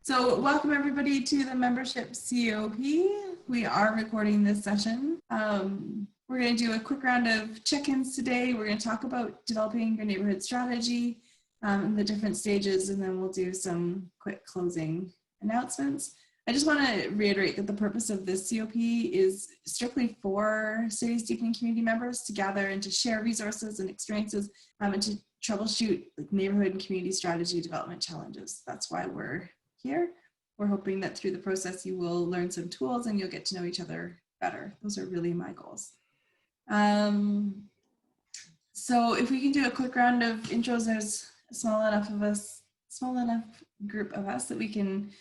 So welcome everybody to the membership COP. We are recording this session. We're going to do a quick round of check-ins today. We're going to talk about developing your neighborhood strategy and the different stages, and then we'll do some quick closing announcements. I just want to reiterate that the purpose of this COP is strictly for cities deepening community members to gather and to share resources and experiences and to troubleshoot neighborhood and community strategy development challenges. That's why we're here. We're hoping that through the process you will learn some tools and you'll get to know each other better. Those are really my goals. So if we can do a quick round of intros, there's a small enough group of us that we can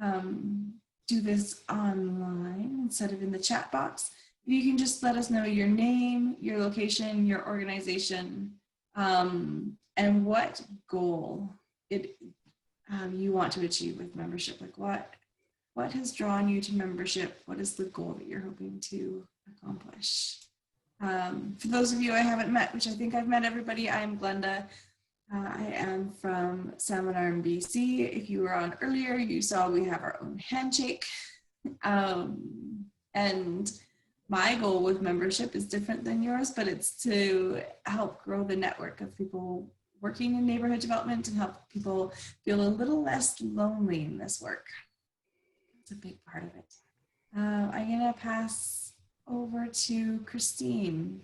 do this online instead of in the chat box. You can just let us know your name, your location, your organization, and what goal you want to achieve with membership. Like what has drawn you to membership? What is the goal that you're hoping to accomplish? For those of you I haven't met, which I think I've met everybody, I am Glenda. I am from Salmon Arm, BC. If you were on earlier, you saw we have our own handshake. And my goal with membership is different than yours, but it's to help grow the network of people working in neighborhood development and help people feel a little less lonely in this work. It's a big part of it. I'm gonna pass over to Christine.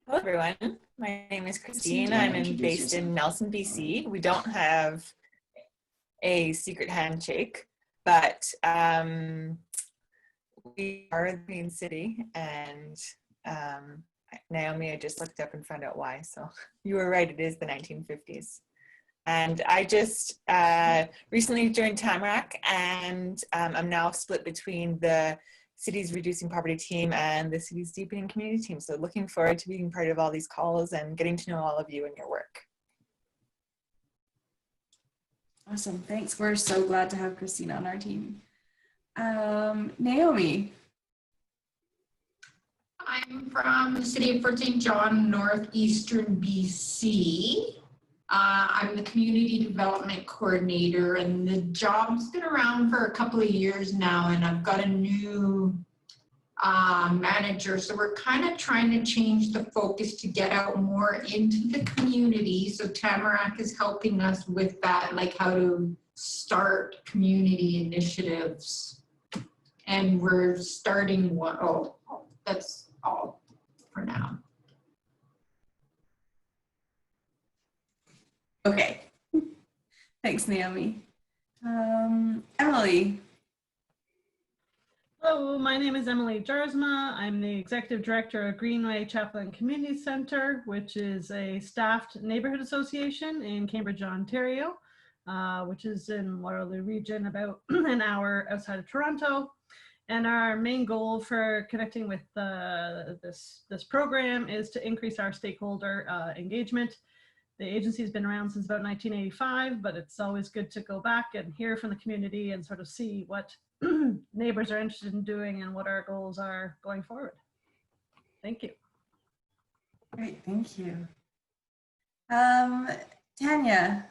Hello everyone, my name is Christine. I'm based in Nelson, BC. We don't have a secret handshake, but we are the main city, and Naomi, I just looked up and found out why, so you were right, it is the 1950s. And I just recently joined Tamarack, and I'm now split between the Cities Reducing Poverty team and the Cities Deepening Community team. So looking forward to being part of all these calls and getting to know all of you and your work. Awesome, thanks. We're so glad to have Christine on our team. Naomi. I'm from the city of Fort St. John, northeastern BC. I'm the community development coordinator, and the job's been around for a couple of years now, and I've got a new manager. So we're kind of trying to change the focus to get out more into the community. So Tamarack is helping us with that, like how to start community initiatives. And we're starting one. Oh, that's all for now. Okay, thanks, Naomi. Emily. Hello, my name is Emily Jarsma. I'm the Executive Director of Greenway Chaplain Community Centre, which is a staffed neighbourhood association in Cambridge, Ontario, which is in Waterloo region, about an hour outside of Toronto. And our main goal for connecting with this program is to increase our stakeholder engagement. The agency has been around since about 1985, but it's always good to go back and hear from the community and sort of see what neighbors are interested in doing and what our goals are going forward. Thank you. Great, thank you. Tanya.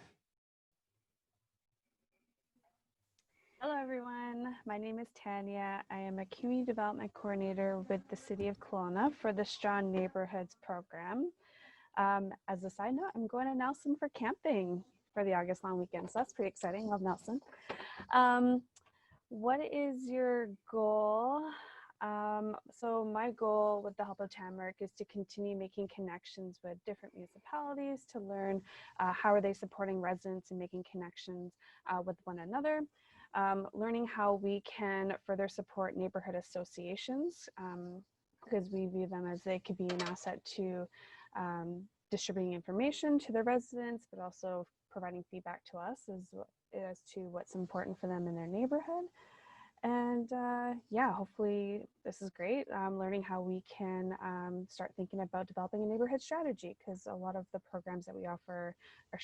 Hello everyone, my name is Tanya. I am a community development coordinator with the City of Kelowna for the Strong Neighborhoods program. As a side note, I'm going to Nelson for camping for the August long weekend, so that's pretty exciting. Love Nelson. What is your goal? So my goal with the help of Tamarack is to continue making connections with different municipalities to learn how are they supporting residents and making connections with one another. Learning how we can further support neighborhood associations because we view them as they could be an asset to distributing information to the residents, but also providing feedback to us as to what's important for them in their neighborhood. And yeah, hopefully this is great. Learning how we can start thinking about developing a neighborhood strategy, because a lot of the programs that we offer are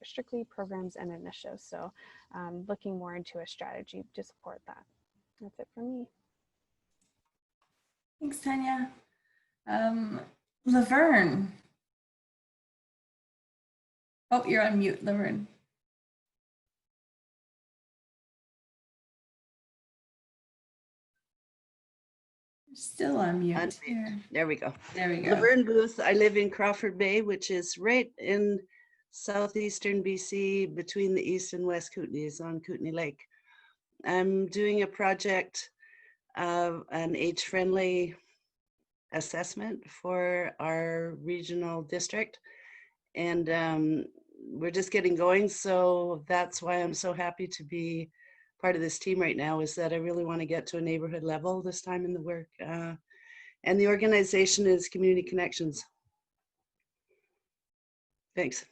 strictly programs and initiatives. So looking more into a strategy to support that. That's it for me. Thanks, Tanya. Laverne. Oh, you're on mute, Laverne. Still on mute. Unmute. Here. There we go. There we go. Laverne Booth. I live in Crawford Bay, which is right in southeastern BC between the East and West Kootenays on Kootenay Lake. I'm doing a project of an age-friendly assessment for our regional district. And we're just getting going. So that's why I'm so happy to be part of this team right now, is that I really want to get to a neighborhood level this time in the work. And the organization is Community Connections. Thanks.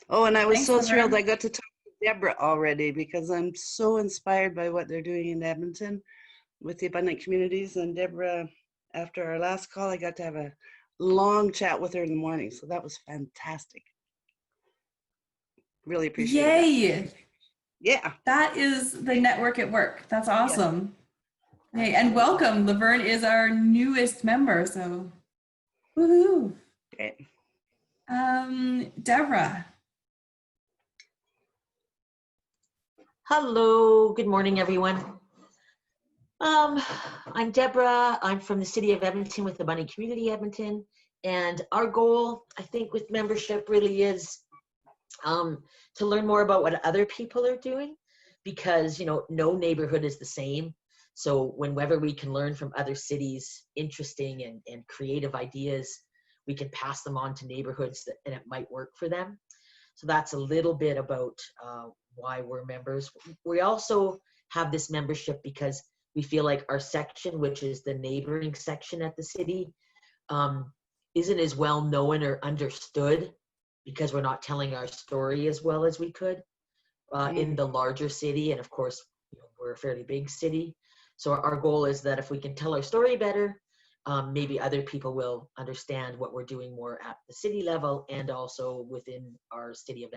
Oh, and I was Thanks, so thrilled Laverne. I got to talk to Deborah already, because I'm so inspired by what they're doing in Edmonton with the abundant communities. And Deborah, after our last call, I got to have a long chat with her in the morning. So that was fantastic. Really appreciate it. Yay! Yeah. That is the network at work. That's awesome. Yay, and welcome. Laverne is our newest member, so woohoo. Great. Deborah. Hello, good morning, everyone. I'm Deborah. I'm from the city of Edmonton with the Abundant Community Edmonton. And our goal, I think, with membership really is to learn more about what other people are doing, because, you know, no neighborhood is the same. So whenever we can learn from other cities interesting and creative ideas, we can pass them on to neighborhoods and it might work for them. So that's a little bit about why we're members. We also have this membership because we feel like our section, which is the neighboring section at the city, isn't as well known or understood, because we're not telling our story as well as we could in the larger city. And of course, you know, we're a fairly big city. So our goal is that if we can tell our story better, maybe other people will understand what we're doing more at the city level and also within our city of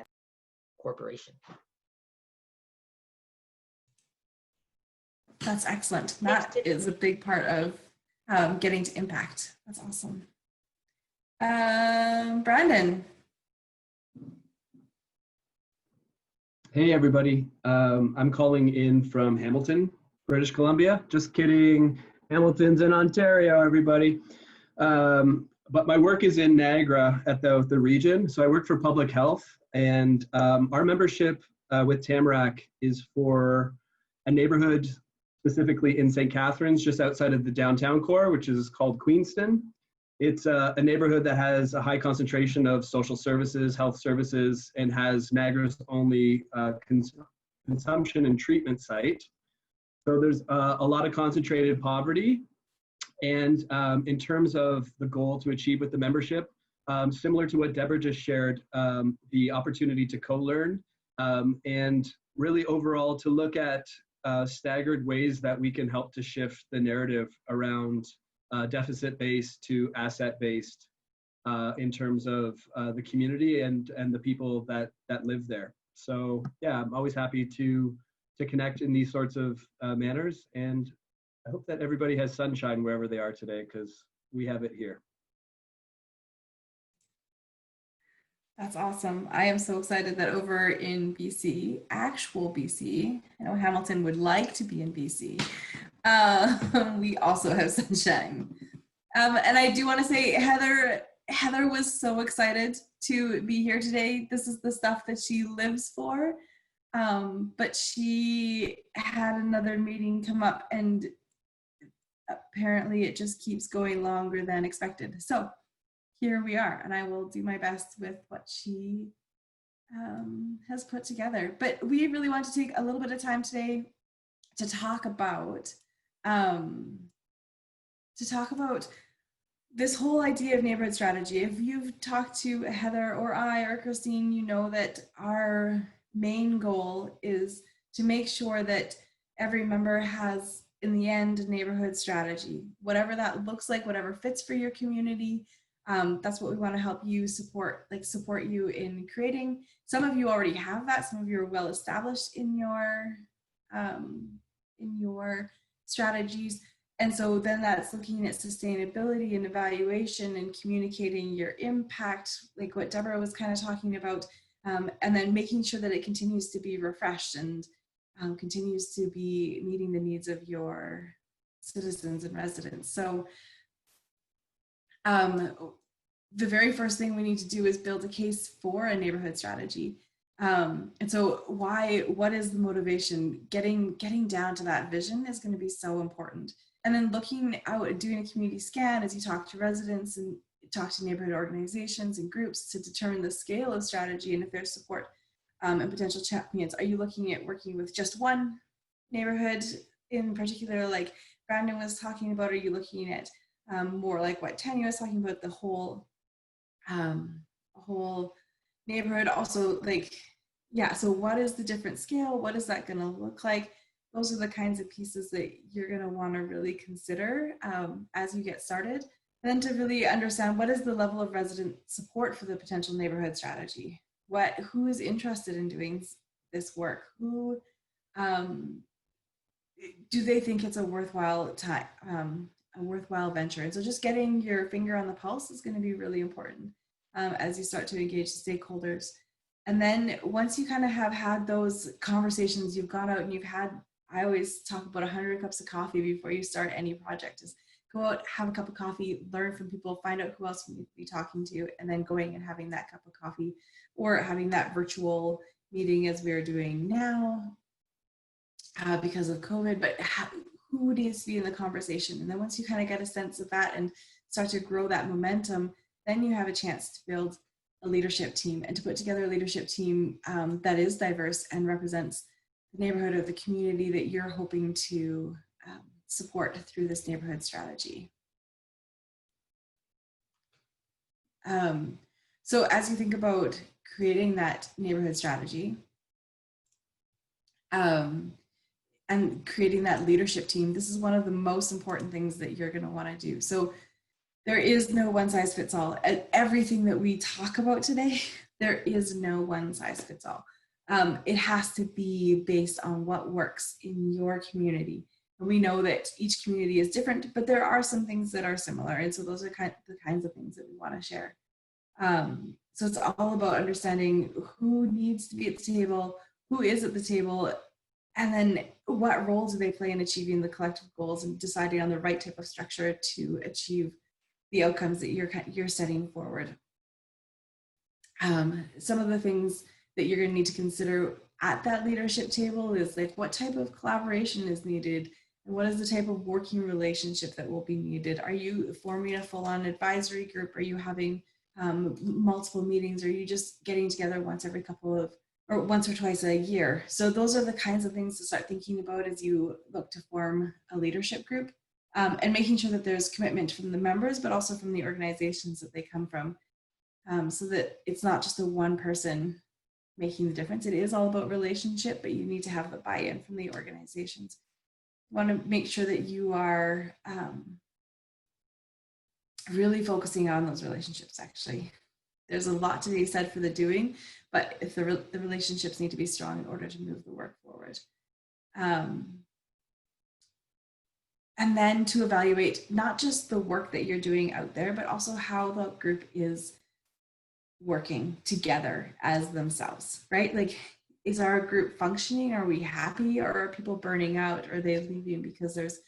corporation. That's excellent. That is a big part of getting to impact. That's awesome. Brandon. Hey, everybody. I'm calling in from Hamilton, British Columbia. Just kidding. Hamilton's in Ontario, everybody. But my work is in Niagara at the region. So I work for public health, and our membership with Tamarack is for a neighborhood specifically in St. Catharines, just outside of the downtown core, which is called Queenston. It's a neighborhood that has a high concentration of social services, health services, and has Niagara's only consumption and treatment site. So there's a lot of concentrated poverty. And in terms of the goal to achieve with the membership, similar to what Deborah just shared, the opportunity to co-learn and really overall to look at staggered ways that we can help to shift the narrative around deficit-based to asset-based in terms of the community and the people that live there. So yeah, I'm always happy to connect in these sorts of manners, and I hope that everybody has sunshine wherever they are today, because we have it here. That's awesome. I am so excited that over in BC, actual BC, I know Hamilton would like to be in BC, we also have sunshine. And I do want to say Heather was so excited to be here today. This is the stuff that she lives for. But she had another meeting come up, and apparently it just keeps going longer than expected. So here we are, and I will do my best with what she has put together. But we really want to take a little bit of time today to talk about this whole idea of neighborhood strategy. If you've talked to Heather or I or Christine, you know that our main goal is to make sure that every member has, in the end, a neighborhood strategy, whatever that looks like, whatever fits for your community. That's what we want to help you support you in creating. Some of you already have that. Some of you are well established in your strategies, And so then that's looking at sustainability and evaluation and communicating your impact, like what Deborah was kind of talking about, and then making sure that it continues to be refreshed and continues to be meeting the needs of your citizens and residents. So the very first thing we need to do is build a case for a neighborhood strategy. And so what is the motivation? Getting down to that vision is going to be so important. And then looking out, doing a community scan as you talk to residents and talk to neighborhood organizations and groups to determine the scale of strategy and if there's support and potential champions. Are you looking at working with just one neighborhood in particular, like Brandon was talking about? Are you looking at more like what Tanya was talking about, the whole neighborhood? Also, like, yeah, so what is the different scale? What is that going to look like? Those are the kinds of pieces that you're going to want to really consider as you get started. And then to really understand what is the level of resident support for the potential neighborhood strategy? Who is interested in doing this work? Who do they think it's a worthwhile time, a worthwhile venture? And so just getting your finger on the pulse is going to be really important as you start to engage the stakeholders. And then once you kind of have had those conversations, you've gone out and you've had, I always talk about 100 cups of coffee before you start any project. Is go out, have a cup of coffee, learn from people, find out who else you need to be talking to, and then going and having that cup of coffee or having that virtual meeting as we're doing now because of COVID, but who needs to be in the conversation? And then once you kind of get a sense of that and start to grow that momentum, then you have a chance to build a leadership team and to put together a leadership team that is diverse and represents the neighborhood or the community that you're hoping to support through this neighborhood strategy. So as you think about creating that neighborhood strategy and creating that leadership team, this is one of the most important things that you're going to want to do. So there is no one size fits all. Everything that we talk about today, there is no one size fits all. It has to be based on what works in your community. And we know that each community is different, but there are some things that are similar. And so those are the kinds of things that we want to share. So it's all about understanding who needs to be at the table, who is at the table, and then what role do they play in achieving the collective goals and deciding on the right type of structure to achieve the outcomes that you're setting forward. Some of the things that you're going to need to consider at that leadership table is like what type of collaboration is needed and what is the type of working relationship that will be needed. Are you forming a full-on advisory group? Are you having multiple meetings? Are you just getting together once or twice a year? So those are the kinds of things to start thinking about as you look to form a leadership group. And making sure that there's commitment from the members, but also from the organizations that they come from, so that it's not just the one person making the difference. It is all about relationship, but you need to have the buy-in from the organizations. You want to make sure that you are really focusing on those relationships, actually. There's a lot to be said for the doing, but if the relationships need to be strong in order to move the work forward. And then to evaluate not just the work that you're doing out there, but also how the group is working together as themselves, right? Like, is our group functioning? Are we happy? Or are people burning out? Or are they leaving because there's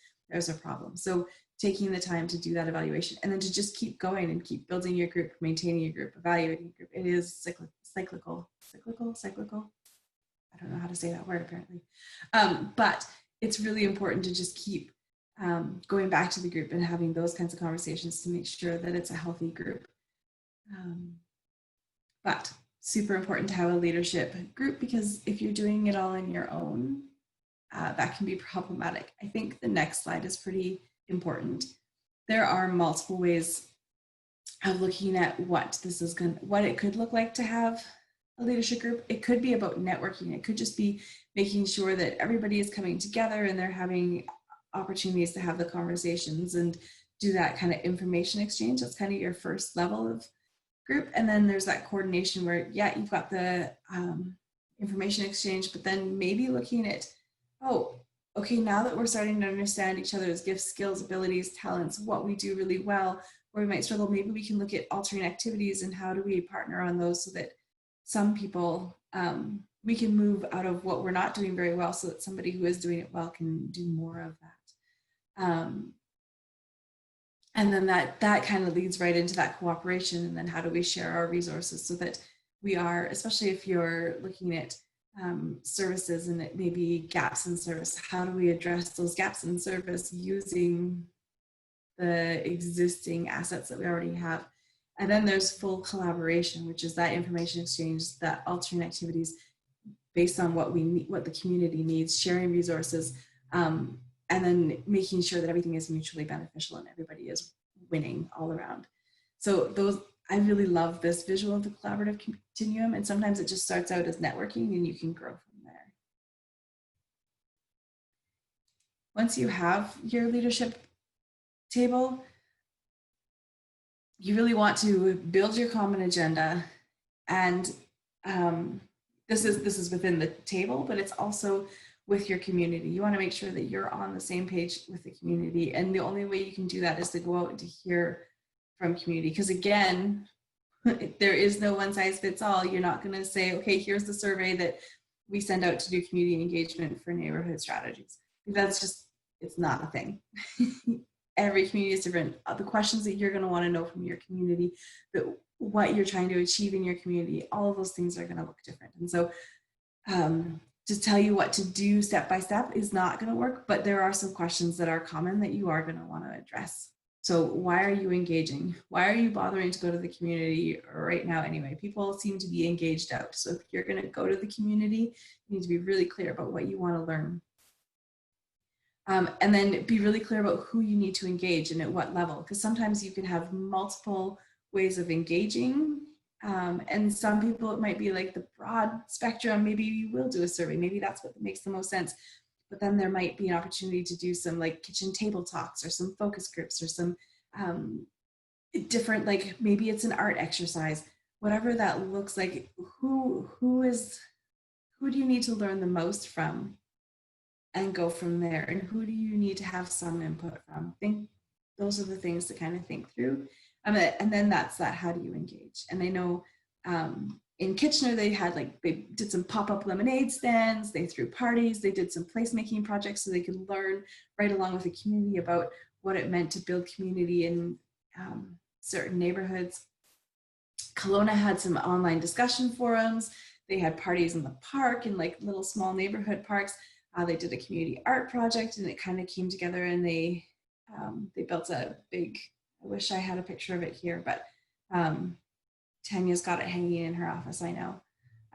a problem? So taking the time to do that evaluation and then to just keep going and keep building your group, maintaining your group, evaluating your group. It is cyclical. I don't know how to say that word apparently. But it's really important to just keep going back to the group and having those kinds of conversations to make sure that it's a healthy group. But super important to have a leadership group, because if you're doing it all on your own, that can be problematic. I think the next slide is pretty important. There are multiple ways of looking at what it could look like to have a leadership group. It could be about networking. It could just be making sure that everybody is coming together and they're having opportunities to have the conversations and do that kind of information exchange. That's kind of your first level of group. And then there's that coordination where, yeah, you've got the information exchange, but then maybe looking at, oh, okay, now that we're starting to understand each other's gifts, skills, abilities, talents, what we do really well, where we might struggle, maybe we can look at alternate activities and how do we partner on those so that some people, we can move out of what we're not doing very well so that somebody who is doing it well can do more of that. And then that kind of leads right into that cooperation. And then how do we share our resources so that we are, especially if you're looking at services and it may be gaps in service, how do we address those gaps in service using the existing assets that we already have? And then there's full collaboration, which is that information exchange, that alternate activities based on what we need, what the community needs, sharing resources, and then making sure that everything is mutually beneficial and everybody is winning all around. So those, I really love this visual of the collaborative continuum, and sometimes it just starts out as networking and you can grow from there. Once you have your leadership table, you really want to build your common agenda, and this is within the table, but it's also with your community. You want to make sure that you're on the same page with the community, and the only way you can do that is to go out and to hear from community, because again, there is no one size fits all. You're not going to say, okay, here's the survey that we send out to do community engagement for neighborhood strategies. That's just, it's not a thing. Every community is different. The questions that you're going to want to know from your community, but what you're trying to achieve in your community, all of those things are going to look different. And so to tell you what to do step by step is not going to work, but there are some questions that are common that you are going to want to address. So why are you engaging? Why are you bothering to go to the community right now anyway? People seem to be engaged out. So if you're going to go to the community, you need to be really clear about what you want to learn. And then be really clear about who you need to engage and at what level, because sometimes you can have multiple ways of engaging. And some people, it might be like the broad spectrum. Maybe you will do a survey. Maybe that's what makes the most sense. But then there might be an opportunity to do some like kitchen table talks or some focus groups or some different, like maybe it's an art exercise, whatever that looks like. Who do you need to learn the most from, and go from there? And who do you need to have some input from? I think those are the things to kind of think through. And then that's that, how do you engage? And I know in Kitchener, they did some pop-up lemonade stands, they threw parties, they did some placemaking projects so they could learn right along with the community about what it meant to build community in certain neighborhoods. Kelowna had some online discussion forums. They had parties in the park in like little small neighborhood parks. They did a community art project and it kind of came together, and they built a big, I wish I had a picture of it here, but Tanya's got it hanging in her office, I know.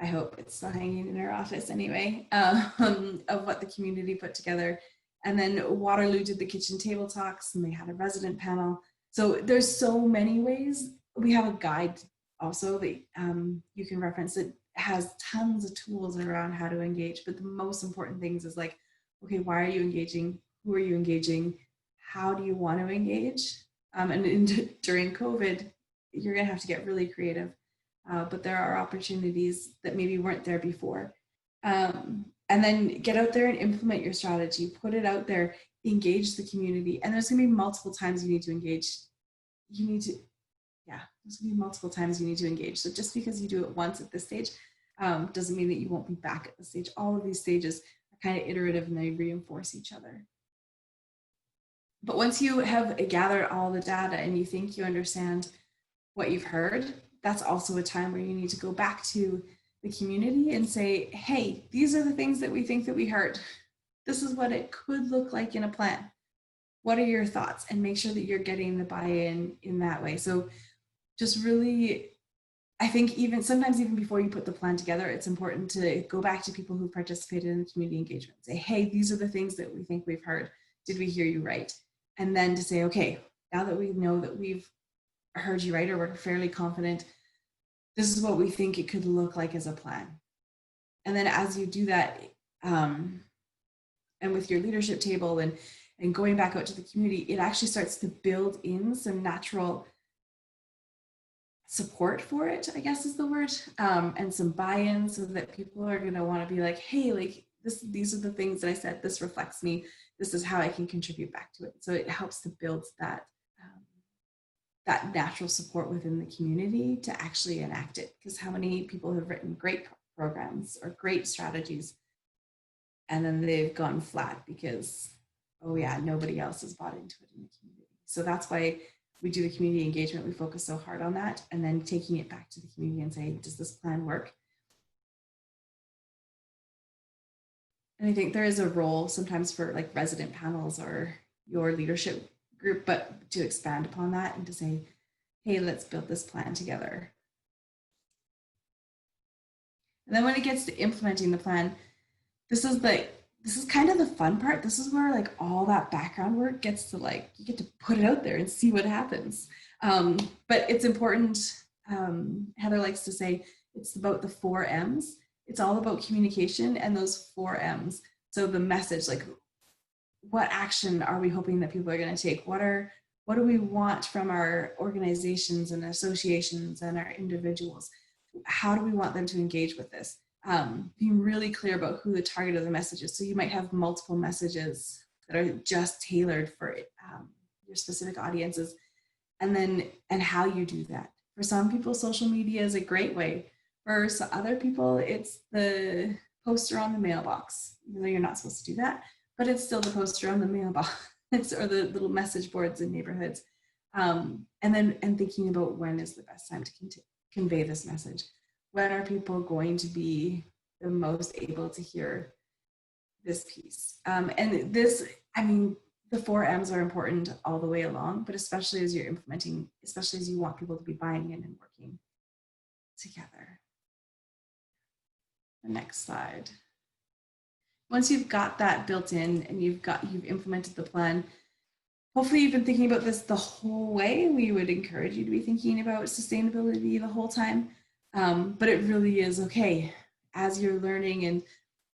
I hope it's still hanging in her office anyway, of what the community put together. And then Waterloo did the kitchen table talks, and they had a resident panel. So there's so many ways. We have a guide also that you can reference that has tons of tools around how to engage. But the most important things is like, okay, why are you engaging? Who are you engaging? How do you want to engage? And during COVID, you're going to have to get really creative, but there are opportunities that maybe weren't there before. And then get out there and implement your strategy, put it out there, engage the community. And there's going to be multiple times you need to engage. There's going to be multiple times you need to engage. So just because you do it once at this stage doesn't mean that you won't be back at the stage. All of these stages are kind of iterative and they reinforce each other. But once you have gathered all the data and you think you understand what you've heard, that's also a time where you need to go back to the community and say, hey, these are the things that we think that we heard. This is what it could look like in a plan. What are your thoughts? And make sure that you're getting the buy-in in that way. So just really, I think sometimes even before you put the plan together, it's important to go back to people who participated in the community engagement. Say, hey, these are the things that we think we've heard. Did we hear you right? And then to say, okay, now that we know that we've heard you right, or we're fairly confident, this is what we think it could look like as a plan. And then as you do that, and with your leadership table and going back out to the community, it actually starts to build in some natural support for it, I guess is the word, and some buy-in, so that people are going to want to be like, hey, like these are the things that I said, this reflects me, this is how I can contribute back to it. So it helps to build that that natural support within the community to actually enact it. Because how many people have written great programs or great strategies and then they've gone flat because, oh yeah, nobody else has bought into it in the community. So that's why we do the community engagement. We focus so hard on that, and then taking it back to the community and saying, does this plan work? And I think there is a role sometimes for like resident panels or your leadership group, but to expand upon that and to say, hey, let's build this plan together. And then when it gets to implementing the plan, this is kind of the fun part. This is where like all that background work gets to like, you get to put it out there and see what happens. But it's important, Heather likes to say, it's about the 4 M's. It's all about communication and those 4 M's. So the message, like what action are we hoping that people are going to take? What do we want from our organizations and associations and our individuals? How do we want them to engage with this? Being really clear about who the target of the message is. So you might have multiple messages that are just tailored for your specific audiences, and how you do that. For some people, social media is a great way. For other people, it's the poster on the mailbox, even though you're not supposed to do that, but it's still the poster on the mailbox or the little message boards in neighborhoods. And thinking about when is the best time to convey this message. When are people going to be the most able to hear this piece? And this, I mean, the 4 M's are important all the way along, but especially as you're implementing, especially as you want people to be buying in and working together. The next slide. Once you've got that built in and you've implemented the plan, hopefully you've been thinking about this the whole way. We would encourage you to be thinking about sustainability the whole time. But it really is okay as you're learning, and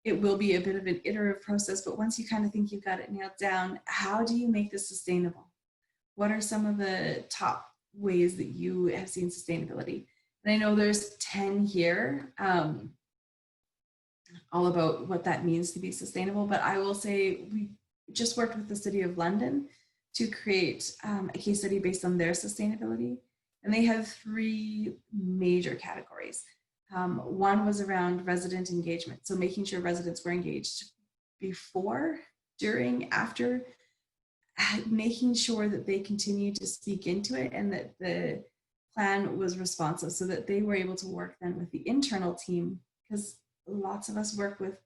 it will be a bit of an iterative process, but once you kind of think you've got it nailed down, how do you make this sustainable? What are some of the top ways that you have seen sustainability? And I know there's 10 here, all about what that means to be sustainable, but I will say we just worked with the City of London to create a case study based on their sustainability. And they have 3 major categories. One was around resident engagement. So making sure residents were engaged before, during, after, making sure that they continued to speak into it and that the plan was responsive so that they were able to work then with the internal team, because lots of us work with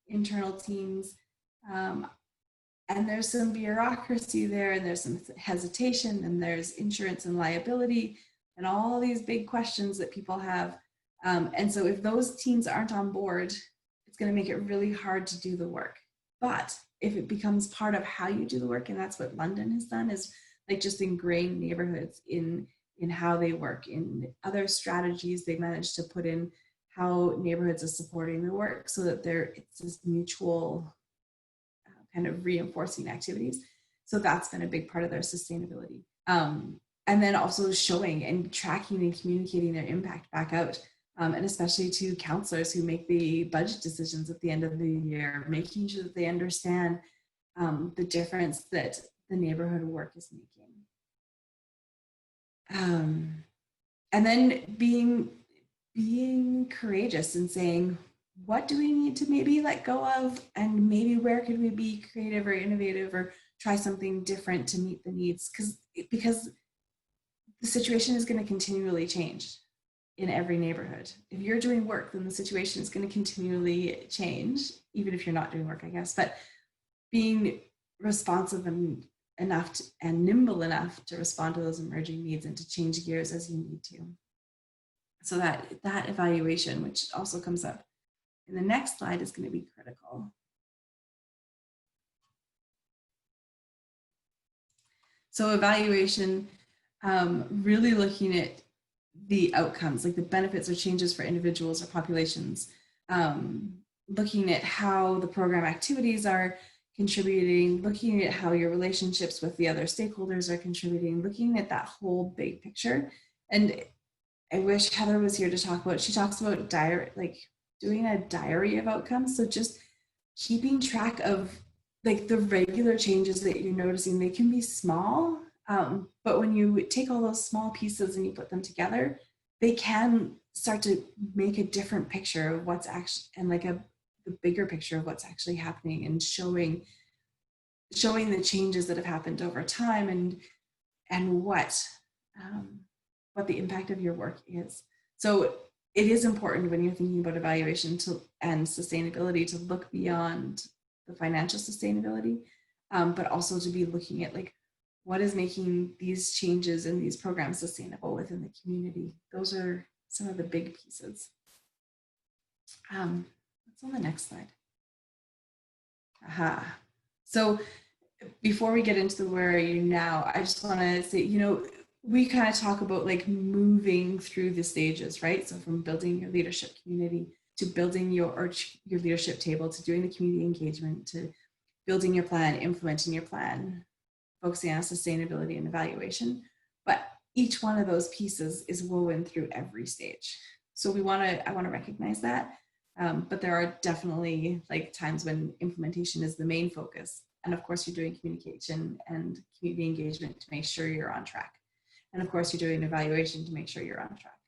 internal teams. And there's some bureaucracy there, and there's some hesitation, and there's insurance and liability, and all these big questions that people have. And so if those teams aren't on board, it's going to make it really hard to do the work. But if it becomes part of how you do the work, and that's what London has done, is like just ingrain neighborhoods in how they work. In other strategies, they managed to put in how neighborhoods are supporting the work so that it's this mutual kind of reinforcing activities. So that's been a big part of their sustainability. And then also showing and tracking and communicating their impact back out. And especially to counselors who make the budget decisions at the end of the year, making sure that they understand the difference that the neighborhood work is making. And then being courageous and saying, what do we need to maybe let go of, and maybe where could we be creative or innovative or try something different to meet the needs, because the situation is going to continually change in every neighborhood. If you're doing work, then the situation is going to continually change, even if you're not doing work, I guess. But being responsive and nimble enough to respond to those emerging needs and to change gears as you need to. So that evaluation, which also comes up in the next slide, is going to be critical. So evaluation, really looking at the outcomes, like the benefits or changes for individuals or populations, looking at how the program activities are contributing, looking at how your relationships with the other stakeholders are contributing, looking at that whole big picture. And I wish Heather was here to talk about, she talks about doing a diary of outcomes. So just keeping track of like the regular changes that you're noticing. They can be small, but when you take all those small pieces and you put them together, they can start to make a different picture of what's actually, and like the bigger picture of what's actually happening, and showing the changes that have happened over time, and what the impact of your work is. So it is important when you're thinking about evaluation and sustainability to look beyond the financial sustainability, but also to be looking at like what is making these changes and these programs sustainable within the community. Those are some of the big pieces. What's on the next slide? Aha. So before we get into the where are you now, I just want to say, you know, we kind of talk about like moving through the stages, right? So from building your leadership community to building your leadership table, to doing the community engagement, to building your plan, implementing your plan, focusing on sustainability and evaluation. But each one of those pieces is woven through every stage. So I want to recognize that. But there are definitely like times when implementation is the main focus. And of course, you're doing communication and community engagement to make sure you're on track. And of course, you're doing evaluation to make sure you're on track.